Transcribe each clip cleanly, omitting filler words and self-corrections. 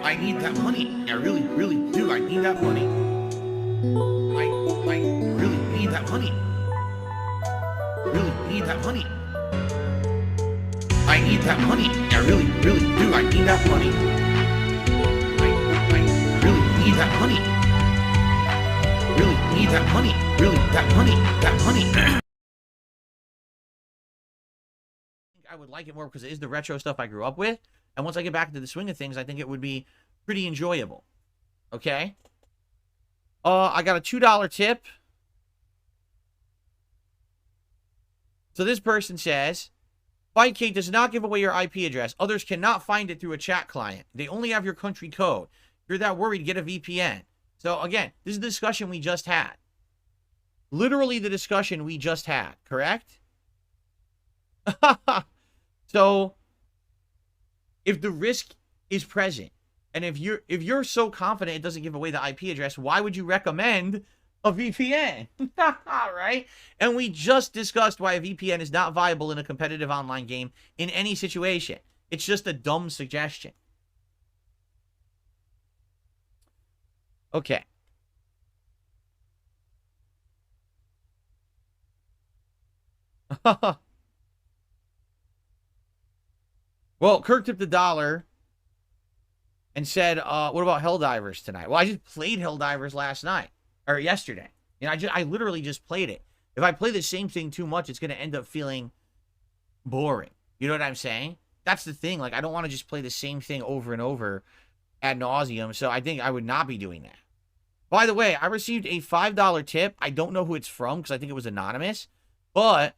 I need that money. I really, really do. I need that money. I really need that money. Really need that money. I need that money. I really, really do. I need that money. I really need that money. Really need that money. Really, that money. That money. I would like it more because it is the retro stuff I grew up with. And once I get back into the swing of things, I think it would be pretty enjoyable. Okay? I got a $2 tip. So this person says, Fightcade does not give away your IP address. Others cannot find it through a chat client. They only have your country code. If you're that worried, get a VPN. So again, this is the discussion we just had. Literally the discussion we just had, correct? So if the risk is present, and if you're so confident it doesn't give away the IP address, why would you recommend a VPN? Right? And we just discussed why a VPN is not viable in a competitive online game in any situation. It's just a dumb suggestion. Okay. Well, Kirk tipped $1 and said, what about Helldivers tonight? Well, I just played Helldivers last night, or yesterday. You know, I literally just played it. If I play the same thing too much, it's going to end up feeling boring. You know what I'm saying? That's the thing. Like, I don't want to just play the same thing over and over ad nauseum, so I think I would not be doing that. By the way, I received a $5 tip. I don't know who it's from because I think it was anonymous, but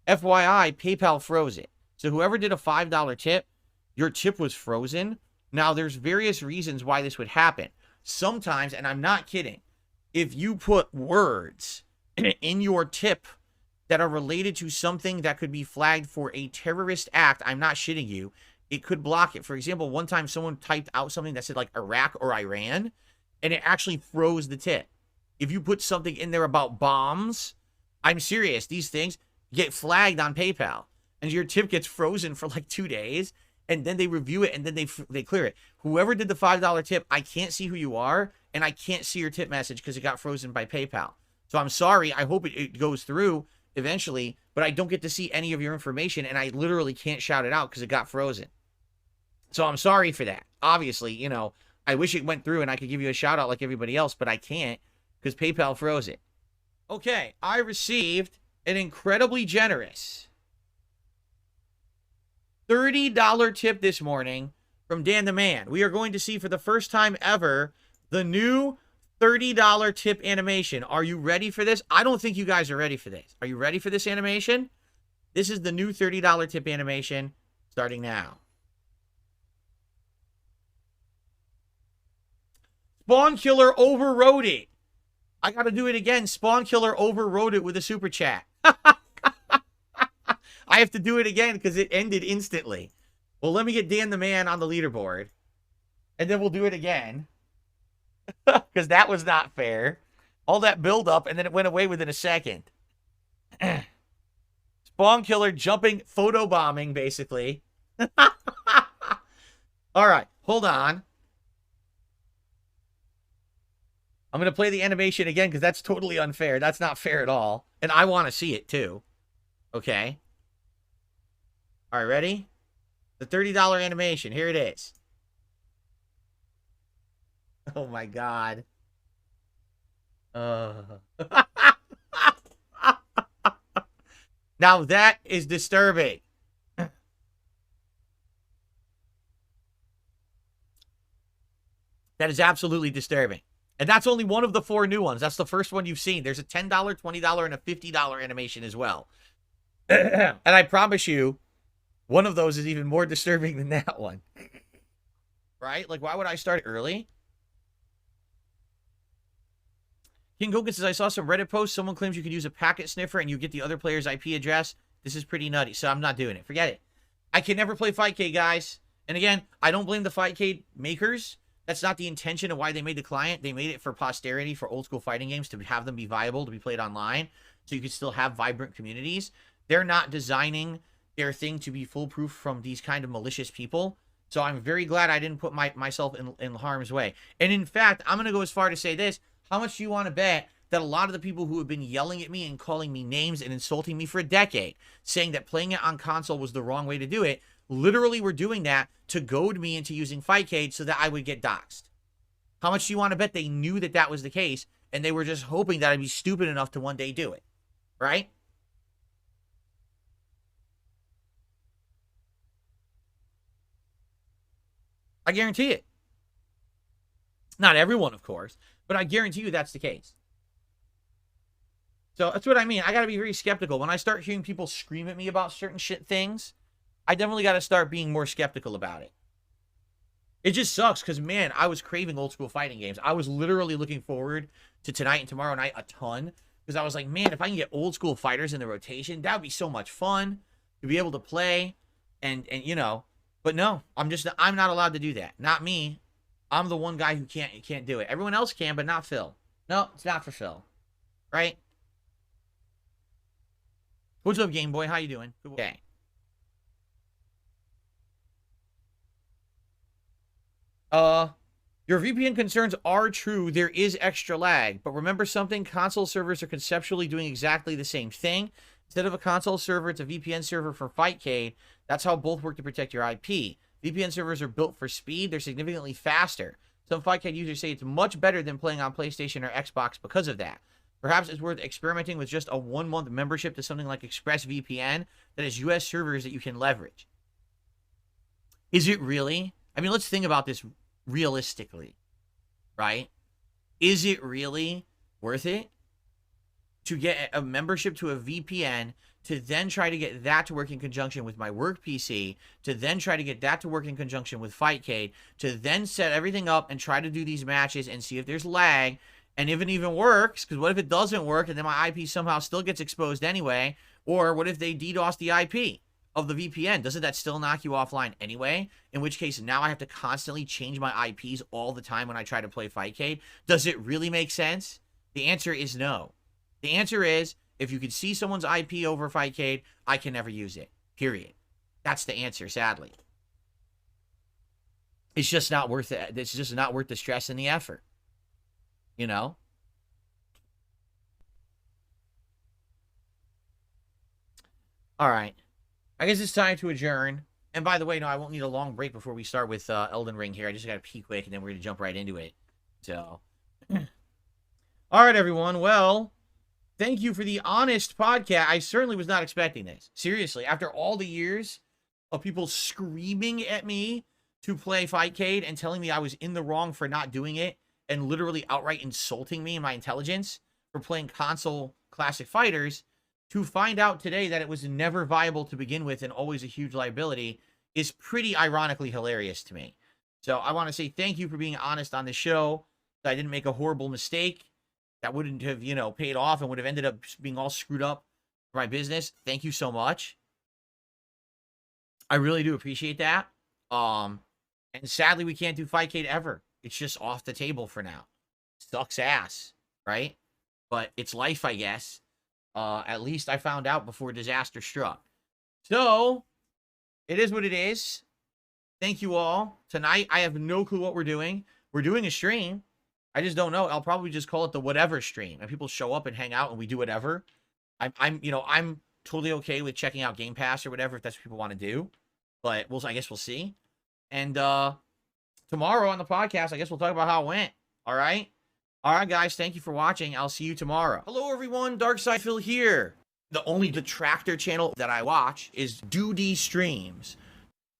FYI, PayPal froze it. So whoever did a $5 tip, your tip was frozen. Now, there's various reasons why this would happen. Sometimes, and I'm not kidding, if you put words in your tip that are related to something that could be flagged for a terrorist act, I'm not shitting you, it could block it. For example, one time someone typed out something that said like Iraq or Iran, and it actually froze the tip. If you put something in there about bombs, I'm serious, these things get flagged on PayPal. And your tip gets frozen for like 2 days, and then they review it, and then they clear it. Whoever did the $5 tip, I can't see who you are, and I can't see your tip message because it got frozen by PayPal. So I'm sorry. I hope it goes through eventually, but I don't get to see any of your information, and I literally can't shout it out because it got frozen. So I'm sorry for that. Obviously, you know, I wish it went through and I could give you a shout out like everybody else, but I can't because PayPal froze it. Okay, I received an incredibly generous $30 tip this morning from Dan the Man. We are going to see for the first time ever the new $30 tip animation. Are you ready for this? I don't think you guys are ready for this. Are you ready for this animation? This is the new $30 tip animation starting now. Spawn Killer overrode it. I got to do it again. Spawn Killer overrode it with a super chat. I have to do it again because it ended instantly. Well, let me get Dan the Man on the leaderboard. And then we'll do it again. Because that was not fair. All that build-up, and then it went away within a second. Spawn Killer jumping, photobombing, basically. All right, hold on. I'm going to play the animation again because that's totally unfair. That's not fair at all. And I want to see it, too. Okay. All right, ready? The $30 animation. Here it is. Oh, my God. Now, that is disturbing. That is absolutely disturbing. And that's only one of the 4 new ones. That's the first one you've seen. There's a $10, $20, and a $50 animation as well. And I promise you, one of those is even more disturbing than that one. Right? Like, why would I start early? King Gogan says, I saw some Reddit posts. Someone claims you can use a packet sniffer and you get the other player's IP address. This is pretty nutty, so I'm not doing it. Forget it. I can never play Fightcade, guys. And again, I don't blame the Fightcade makers. That's not the intention of why they made the client. They made it for posterity, for old school fighting games, to have them be viable, to be played online, so you can still have vibrant communities. They're not designing their thing to be foolproof from these kind of malicious people. So I'm very glad I didn't put myself in harm's way. And in fact, I'm going to go as far to say this. How much do you want to bet that a lot of the people who have been yelling at me and calling me names and insulting me for a decade, saying that playing it on console was the wrong way to do it, literally were doing that to goad me into using Fightcade so that I would get doxxed? How much do you want to bet they knew that that was the case, and they were just hoping that I'd be stupid enough to one day do it, right? I guarantee it. Not everyone, of course, but I guarantee you that's the case. So that's what I mean. I got to be very skeptical. When I start hearing people scream at me about certain things, I definitely got to start being more skeptical about it. It just sucks because, man, I was craving old school fighting games. I was literally looking forward to tonight and tomorrow night a ton because I was like, man, if I can get old school fighters in the rotation, that would be so much fun to be able to play and you know. But no, I'm not allowed to do that. Not me. I'm the one guy who can't do it. Everyone else can, but not Phil. No, it's not for Phil. Right? What's up, Game Boy? How you doing? Okay. Your VPN concerns are true. There is extra lag. But remember something? Console servers are conceptually doing exactly the same thing. Instead of a console server, it's a VPN server for Fightcade. That's how both work to protect your IP. VPN servers are built for speed. They're significantly faster. Some Fightcade users say it's much better than playing on PlayStation or Xbox because of that. Perhaps it's worth experimenting with just a 1-month membership to something like ExpressVPN that has US servers that you can leverage. Is it really? I mean, let's think about this realistically, right? Is it really worth it to get a membership to a VPN to then try to get that to work in conjunction with my work PC, to then try to get that to work in conjunction with Fightcade, to then set everything up and try to do these matches and see if there's lag, and if it even works, because what if it doesn't work and then my IP somehow still gets exposed anyway, or what if they DDoS the IP of the VPN? Doesn't that still knock you offline anyway? In which case, now I have to constantly change my IPs all the time when I try to play Fightcade. Does it really make sense? The answer is no. The answer is, if you could see someone's IP over Fightcade, I can never use it. Period. That's the answer, sadly. It's just not worth it. It's just not worth the stress and the effort. You know? All right. I guess it's time to adjourn. And by the way, no, I won't need a long break before we start with Elden Ring here. I just got to pee quick, and then we're going to jump right into it. So, all right, everyone. Well, thank you for the honest podcast. I certainly was not expecting this. Seriously, after all the years of people screaming at me to play Fightcade and telling me I was in the wrong for not doing it, and literally outright insulting me and my intelligence for playing console classic fighters, to find out today that it was never viable to begin with and always a huge liability is pretty ironically hilarious to me. So I want to say thank you for being honest on the show. I didn't make a horrible mistake that wouldn't have, you know, paid off and would have ended up being all screwed up for my business. Thank you so much. I really do appreciate that. And sadly, we can't do Fightcade ever. It's just off the table for now. Sucks ass, right? But it's life, I guess. At least I found out before disaster struck. So, it is what it is. Thank you all. Tonight, I have no clue what we're doing. We're doing a stream. I just don't know. I'll probably just call it the whatever stream. And people show up and hang out and we do whatever. I'm totally okay with checking out Game Pass or whatever if that's what people want to do. But I guess we'll see. And tomorrow on the podcast, I guess we'll talk about how it went. All right? All right, guys. Thank you for watching. I'll see you tomorrow. Hello, everyone. Darkside Phil here. The only detractor channel that I watch is Doody Streams.